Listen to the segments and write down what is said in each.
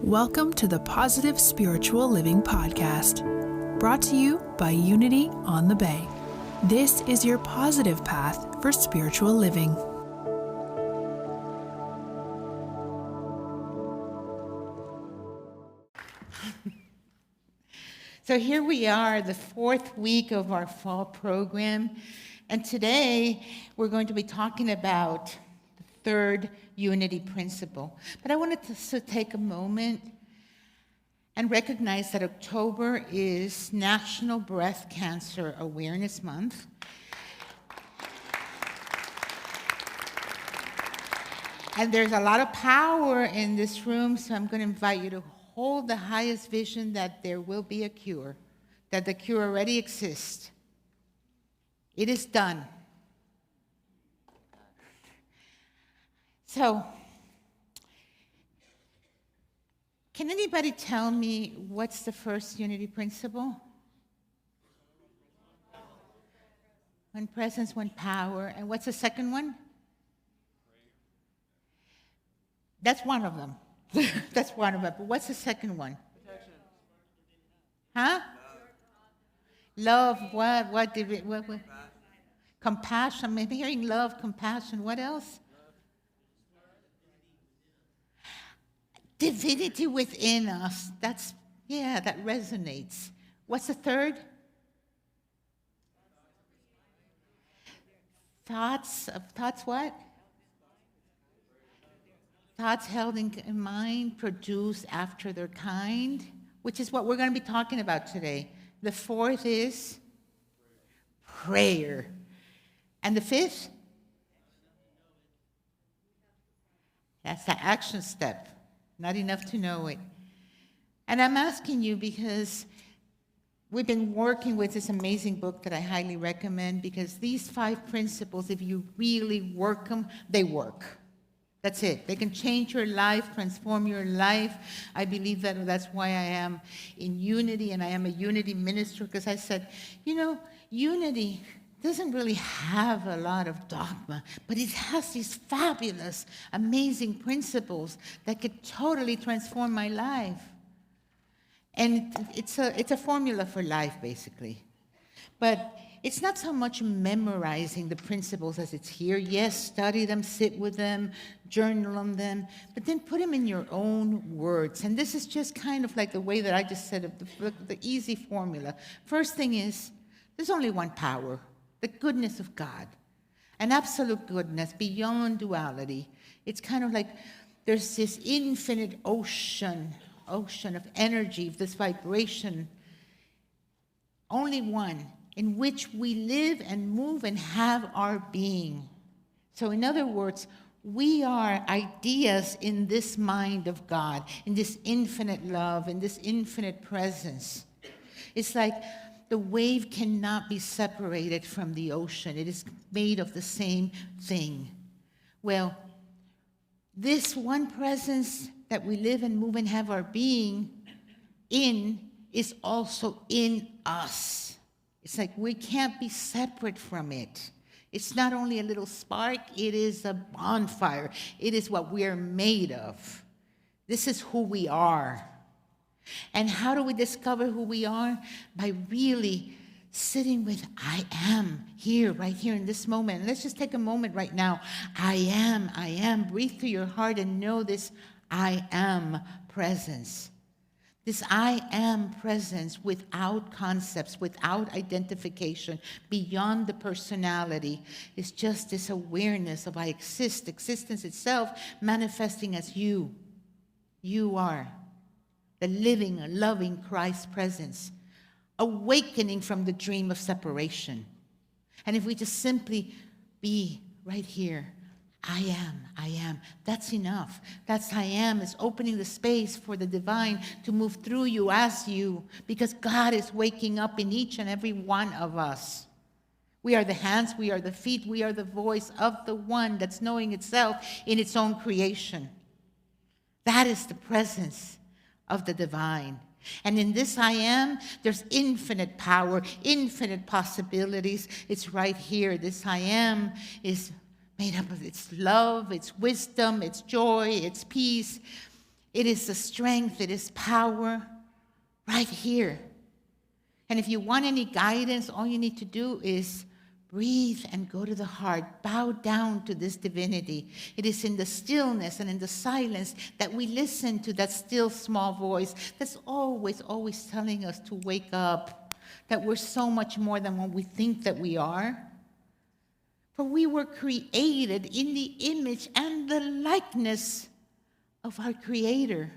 Welcome to the Positive Spiritual Living Podcast, brought to you by Unity on the Bay. This is your positive path for spiritual living. So here we are, the fourth week of our fall program, and today we're going to be talking about the third unity principle. But I wanted to take a moment and recognize that October is National Breast Cancer Awareness Month. And there's a lot of power in this room, so I'm going to invite you to hold the highest vision that there will be a cure, that the cure already exists. It is done. So, can anybody tell me what's the first unity principle? One presence, one power. And what's the second one? That's one of them. That's one of them. But what's the second one? Protection. Huh? Love. What did we? What? Compassion. I'm hearing love, compassion. What else? Divinity within us. That resonates. What's the third? Thoughts what? Thoughts held in mind, produced after their kind, which is what we're going to be talking about today. The fourth is prayer. And the fifth? That's the action step. Not enough to know it. And I'm asking you because we've been working with this amazing book that I highly recommend, because these 5 principles, if you really work them, they work. That's it. They can change your life, transform your life. I believe that that's why I am in unity, and I am a unity minister, because I said, unity doesn't really have a lot of dogma, but it has these fabulous, amazing principles that could totally transform my life. And it's a formula for life, basically. But it's not so much memorizing the principles as it's here. Yes, study them, sit with them, journal on them, but then put them in your own words. And this is just kind of like the way that I just said, the easy formula. First thing is, there's only one power, the goodness of God, an absolute goodness beyond duality. It's kind of like there's this infinite ocean of energy, this vibration, only one, in which we live and move and have our being. So in other words, we are ideas in this mind of God, in this infinite love, in this infinite presence. It's like the wave cannot be separated from the ocean. It is made of the same thing. Well, this one presence that we live and move and have our being in is also in us. It's like we can't be separate from it. It's not only a little spark, it is a bonfire. It is what we are made of. This is who we are. And how do we discover who we are? By really sitting with I am here, right here in this moment. And let's just take a moment right now. I am. Breathe through your heart and know this I am presence. This I am presence without concepts, without identification, beyond the personality, is just this awareness of I exist, existence itself manifesting as you. You are the living, loving Christ presence, awakening from the dream of separation. And if we just simply be right here, I am. That's enough. That's I am is opening the space for the divine to move through you as you, because God is waking up in each and every one of us. We are the hands, we are the feet, we are the voice of the one that's knowing itself in its own creation. That is the presence of the divine. And in this I am, there's infinite power, infinite possibilities. It's right here. This I am is made up of its love, its wisdom, its joy, its peace. It is the strength, it is power right here. And if you want any guidance, all you need to do is breathe and go to the heart. Bow down to this divinity. It is in the stillness and in the silence that we listen to that still small voice that's always, always telling us to wake up, that we're so much more than what we think that we are. For we were created in the image and the likeness of our Creator.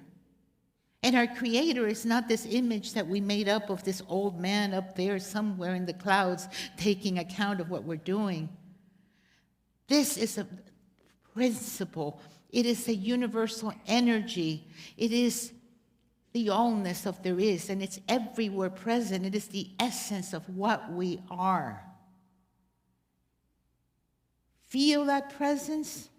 And our Creator is not this image that we made up of this old man up there somewhere in the clouds taking account of what we're doing. This is a principle. It is a universal energy. It is the allness of there is, and it's everywhere present. It is the essence of what we are. Feel that presence,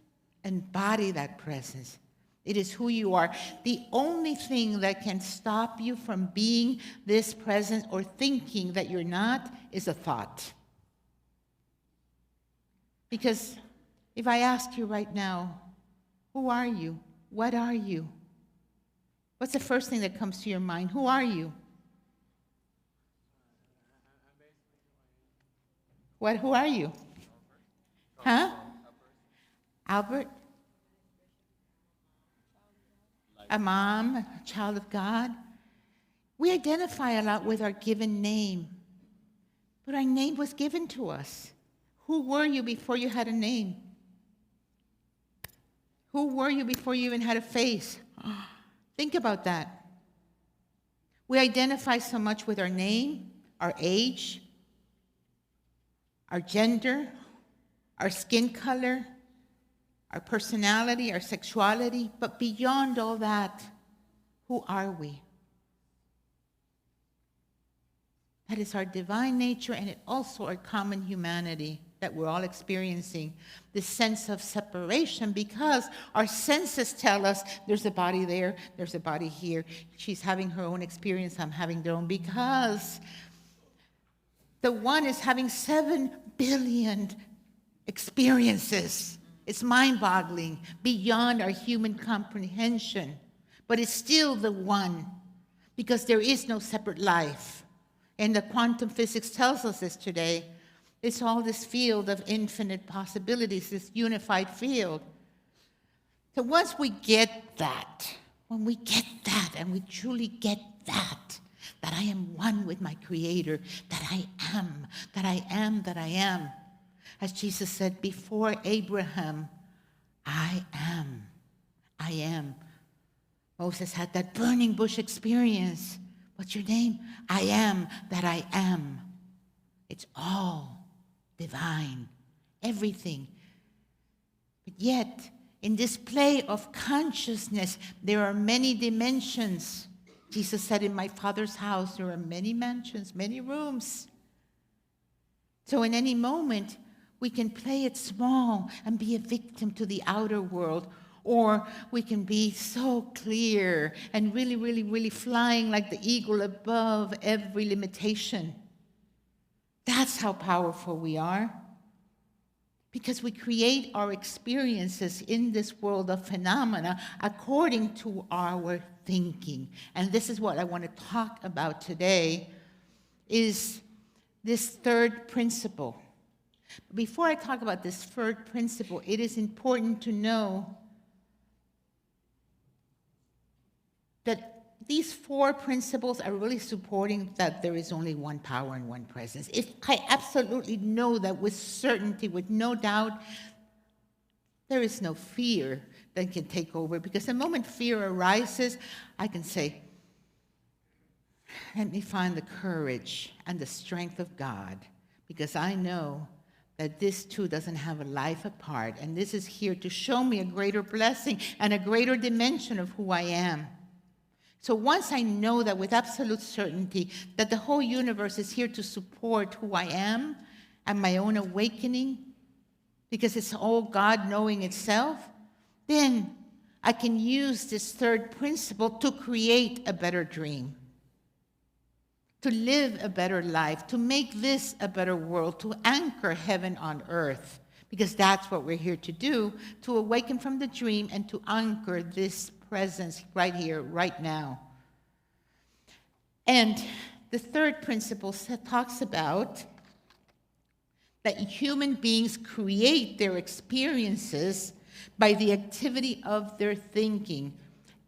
embody that presence. It is who you are. The only thing that can stop you from being this present or thinking that you're not is a thought. Because if I ask you right now, who are you? What are you? What's the first thing that comes to your mind? Who are you? Who are you? Huh? Albert? A mom, a child of God. We identify a lot with our given name, but our name was given to us. Who were you before you had a name? Who were you before you even had a face? Think about that. We identify so much with our name, our age, our gender, our skin color, our personality, our sexuality, but beyond all that, who are we? That is our divine nature, and it also our common humanity that we're all experiencing, this sense of separation, because our senses tell us there's a body there, there's a body here. She's having her own experience, I'm having their own, because the one is having 7 billion experiences. It's mind-boggling, beyond our human comprehension. But it's still the one, because there is no separate life. And the quantum physics tells us this today. It's all this field of infinite possibilities, this unified field. So once we get that, when we get that, and we truly get that I am one with my Creator, that I am, that I am, that I am. As Jesus said, before Abraham, I am. I am. Moses had that burning bush experience. What's your name? I am that I am. It's all divine, everything. But yet, in this play of consciousness, there are many dimensions. Jesus said, in my Father's house, there are many mansions, many rooms. So in any moment, we can play it small and be a victim to the outer world, or we can be so clear and really, really, really flying like the eagle above every limitation. That's how powerful we are, because we create our experiences in this world of phenomena according to our thinking. And this is what I want to talk about today, is this third principle. Before I talk about this third principle, it is important to know that these 4 principles are really supporting that there is only one power and one presence. If I absolutely know that with certainty, with no doubt, there is no fear that can take over, because the moment fear arises, I can say, let me find the courage and the strength of God, because I know that this too doesn't have a life apart, and this is here to show me a greater blessing and a greater dimension of who I am. So once I know that with absolute certainty that the whole universe is here to support who I am and my own awakening, because it's all God knowing itself, then I can use this third principle to create a better dream, to live a better life, to make this a better world, to anchor heaven on earth, because that's what we're here to do, to awaken from the dream and to anchor this presence right here, right now. And the third principle talks about that human beings create their experiences by the activity of their thinking.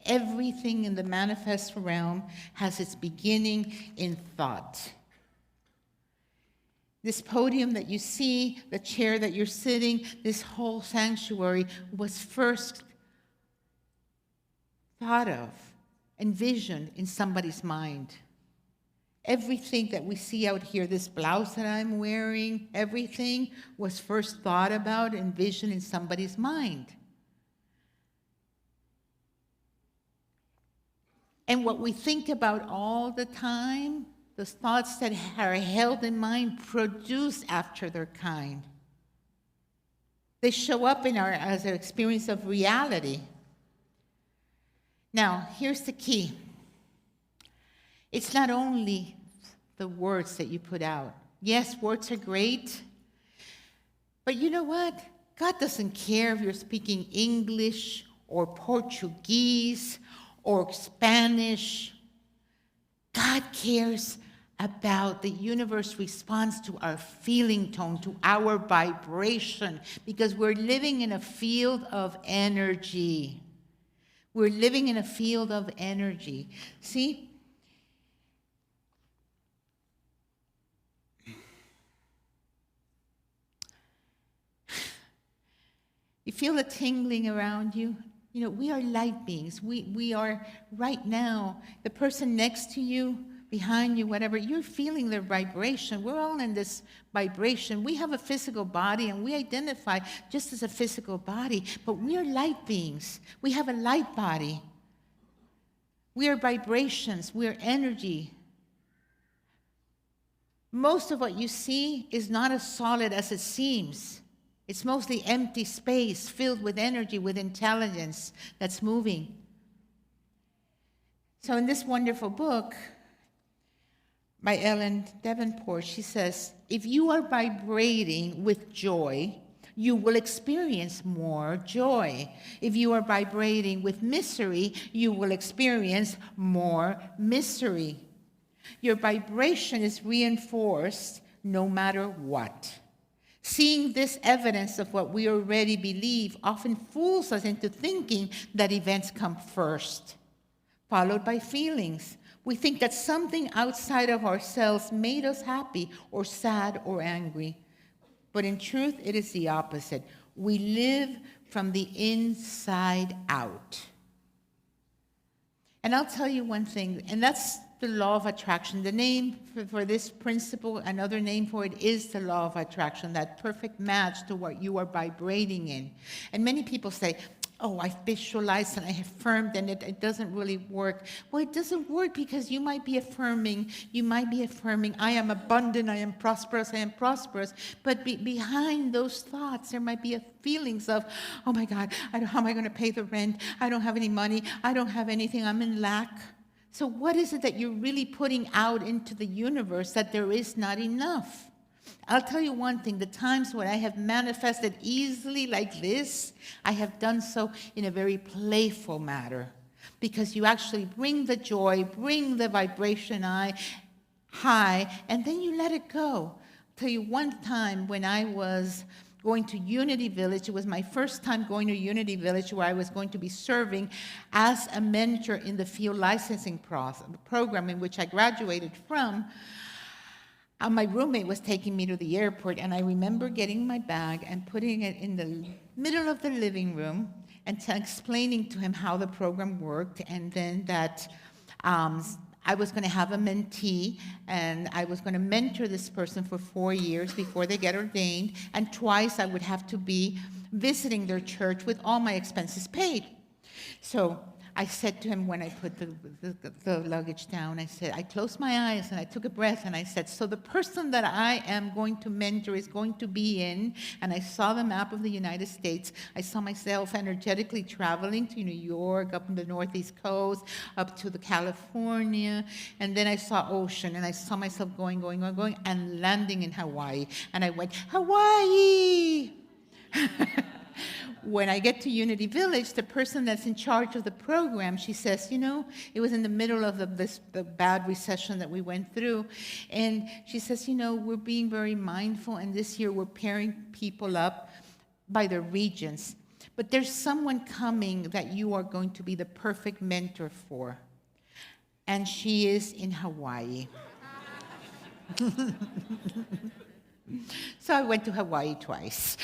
Everything in the manifest realm has its beginning in thought. This podium that you see, the chair that you're sitting, this whole sanctuary was first thought of, envisioned in somebody's mind. Everything that we see out here, this blouse that I'm wearing, everything was first thought about, envisioned in somebody's mind. And what we think about all the time, those thoughts that are held in mind, produce after their kind. They show up as an experience of reality. Now, here's the key. It's not only the words that you put out. Yes, words are great. But you know what? God doesn't care if you're speaking English or Portuguese or Spanish. God cares about the universe response to our feeling tone, to our vibration, because we're living in a field of energy. We're living in a field of energy. See? You feel the tingling around you? You know, we are light beings. We are right now, the person next to you, behind you, whatever, you're feeling their vibration. We're all in this vibration. We have a physical body and we identify just as a physical body, but we are light beings. We have a light body. We are vibrations. We are energy. Most of what you see is not as solid as it seems. It's mostly empty space filled with energy, with intelligence that's moving. So in this wonderful book by Ellen Davenport, she says, if you are vibrating with joy, you will experience more joy. If you are vibrating with misery, you will experience more misery. Your vibration is reinforced no matter what. Seeing this evidence of what we already believe often fools us into thinking that events come first, followed by feelings. We think that something outside of ourselves made us happy or sad or angry. But in truth, it is the opposite. We live from the inside out. And I'll tell you one thing, and that's the law of attraction. The name for this principle, another name for it, is the law of attraction, that perfect match to what you are vibrating in. And many people say, oh, I've visualized and I affirmed and it doesn't really work. Well, it doesn't work because you might be affirming, I am abundant, I am prosperous, but behind those thoughts, there might be feelings of, oh my God, how am I going to pay the rent? I don't have any money, I don't have anything, I'm in lack. So what is it that you're really putting out into the universe that there is not enough? I'll tell you one thing, the times when I have manifested easily like this, I have done so in a very playful manner, because you actually bring the joy, bring the vibration high, and then you let it go. I'll tell you one time when I was going to Unity Village, it was my first time going to Unity Village, where I was going to be serving as a mentor in the field licensing program in which I graduated from. My roommate was taking me to the airport, and I remember getting my bag and putting it in the middle of the living room and explaining to him how the program worked, and then that I was going to have a mentee, and I was going to mentor this person for 4 years before they get ordained, and twice I would have to be visiting their church with all my expenses paid. So I said to him when I put the luggage down, I closed my eyes and I took a breath and I said, so the person that I am going to mentor is going to be in, and I saw the map of the United States. I saw myself energetically traveling to New York, up in the Northeast coast, up to the California, and then I saw ocean, and I saw myself going, and landing in Hawaii. And I went, Hawaii! When I get to Unity Village, the person that's in charge of the program, she says, it was in the middle of the bad recession that we went through, and she says, we're being very mindful, and this year we're pairing people up by their regions. But there's someone coming that you are going to be the perfect mentor for, and she is in Hawaii. So I went to Hawaii twice.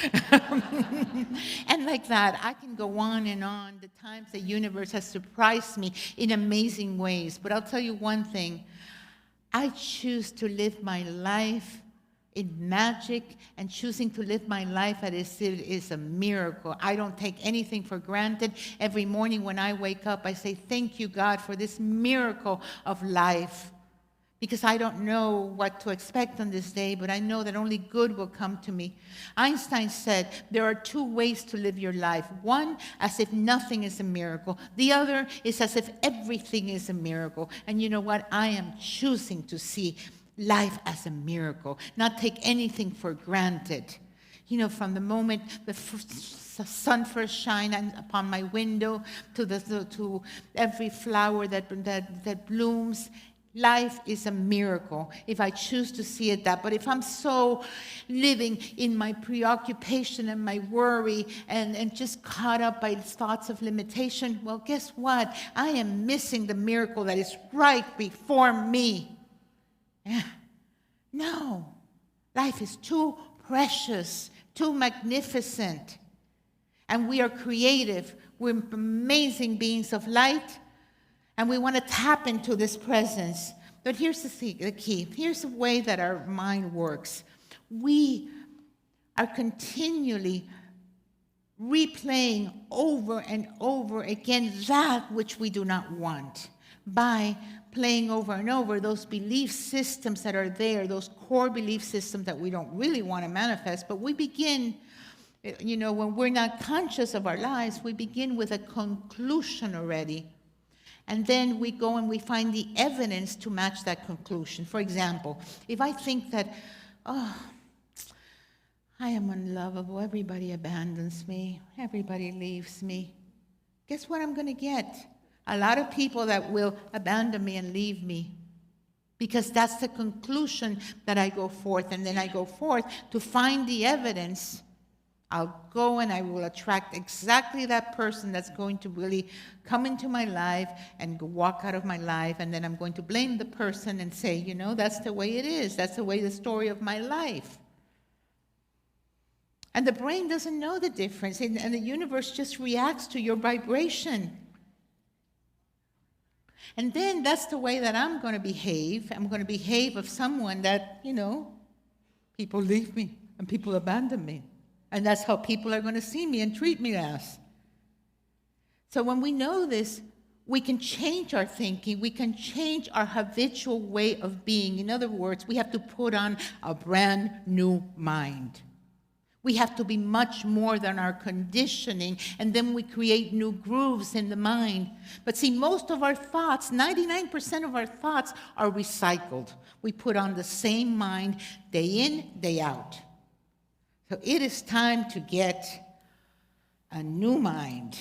And like that, I can go on and on, the times the universe has surprised me in amazing ways. But I'll tell you one thing, I choose to live my life in magic, and choosing to live my life as it is a miracle. I don't take anything for granted. Every morning when I wake up, I say, thank you, God, for this miracle of life. Because I don't know what to expect on this day, but I know that only good will come to me. Einstein said, there are two ways to live your life. One, as if nothing is a miracle. The other is as if everything is a miracle. And you know what? I am choosing to see life as a miracle, not take anything for granted. From the moment the sun first shines upon my window to every flower that blooms, life is a miracle if I choose to see it that. But if I'm so living in my preoccupation and my worry and just caught up by thoughts of limitation, well, guess what? I am missing the miracle that is right before me. Yeah. No, life is too precious, too magnificent. And we are creative. We're amazing beings of light. And we want to tap into this presence. But here's the key. Here's the way that our mind works. We are continually replaying over and over again that which we do not want by playing over and over those belief systems that are there, those core belief systems that we don't really want to manifest. But we begin, when we're not conscious of our lives, we begin with a conclusion already. And then we go and we find the evidence to match that conclusion. For example, if I think that, I am unlovable, everybody abandons me, everybody leaves me, guess what I'm going to get? A lot of people that will abandon me and leave me. Because that's the conclusion that I go forth. And then I go forth to find the evidence. I'll go and I will attract exactly that person that's going to really come into my life and walk out of my life. And then I'm going to blame the person and say, that's the way it is. That's the story of my life. And the brain doesn't know the difference. And the universe just reacts to your vibration. And then that's the way that I'm going to behave. I'm going to behave of someone that, people leave me and people abandon me. And that's how people are going to see me and treat me as. So when we know this, we can change our thinking. We can change our habitual way of being. In other words, we have to put on a brand new mind. We have to be much more than our conditioning, and then we create new grooves in the mind. But see, most of our thoughts, 99% of our thoughts are recycled. We put on the same mind day in, day out. So it is time to get a new mind,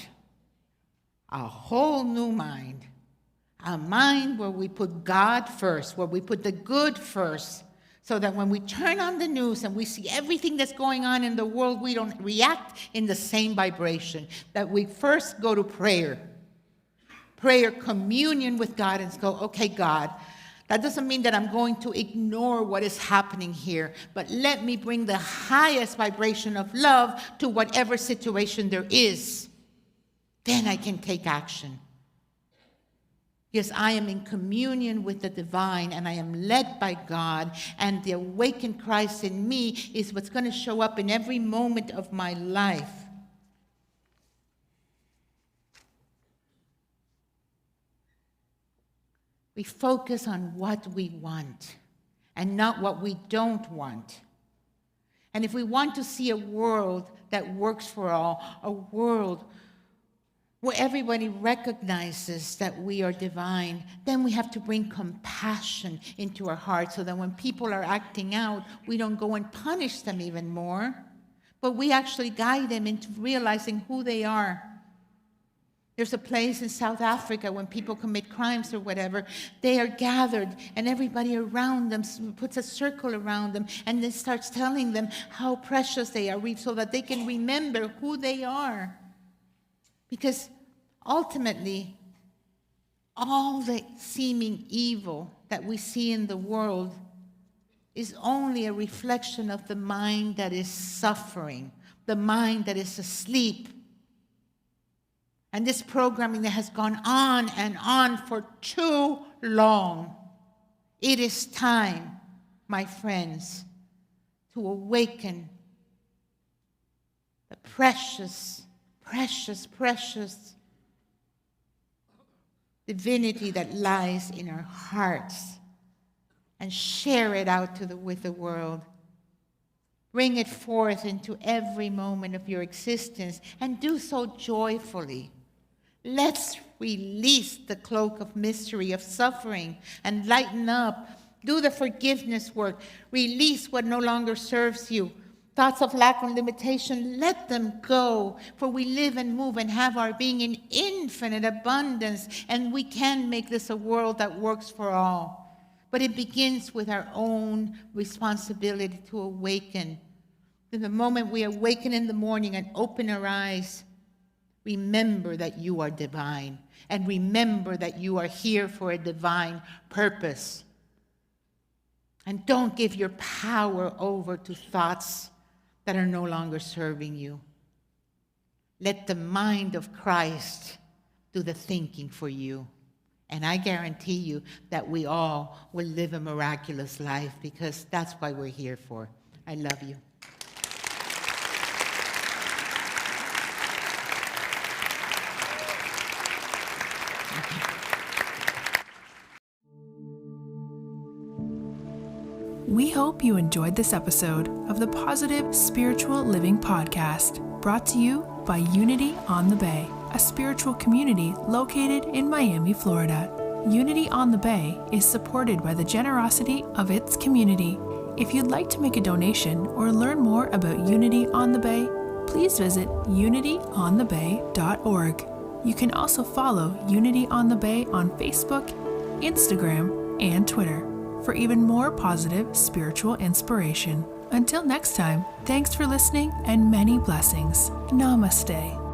a whole new mind, a mind where we put God first, where we put the good first, so that when we turn on the news and we see everything that's going on in the world, we don't react in the same vibration, that we first go to prayer, communion with God, and go, okay, God, that doesn't mean that I'm going to ignore what is happening here, but let me bring the highest vibration of love to whatever situation there is. Then I can take action. Yes, I am in communion with the divine, and I am led by God, and the awakened Christ in me is what's going to show up in every moment of my life. We focus on what we want and not what we don't want. And if we want to see a world that works for all, a world where everybody recognizes that we are divine, then we have to bring compassion into our hearts so that when people are acting out, we don't go and punish them even more, but we actually guide them into realizing who they are. There's a place in South Africa when people commit crimes or whatever, they are gathered and everybody around them puts a circle around them and then starts telling them how precious they are so that they can remember who they are. Because ultimately, all the seeming evil that we see in the world is only a reflection of the mind that is suffering, the mind that is asleep. And this programming that has gone on and on for too long. It is time, my friends, to awaken the precious, precious, precious divinity that lies in our hearts and share it out with the world. Bring it forth into every moment of your existence and do so joyfully. Let's release the cloak of mystery, of suffering, and lighten up. Do the forgiveness work. Release what no longer serves you. Thoughts of lack and limitation, let them go. For we live and move and have our being in infinite abundance, and we can make this a world that works for all. But it begins with our own responsibility to awaken. In the moment we awaken in the morning and open our eyes, remember that you are divine, and remember that you are here for a divine purpose. And don't give your power over to thoughts that are no longer serving you. Let the mind of Christ do the thinking for you. And I guarantee you that we all will live a miraculous life, because that's why we're here for. I love you. We hope you enjoyed this episode of the Positive Spiritual Living Podcast, brought to you by Unity on the Bay, a spiritual community located in Miami, Florida. Unity on the Bay is supported by the generosity of its community. If you'd like to make a donation or learn more about Unity on the Bay, please visit unityonthebay.org. You can also follow Unity on the Bay on Facebook, Instagram, and Twitter for even more positive spiritual inspiration. Until next time, thanks for listening and many blessings. Namaste.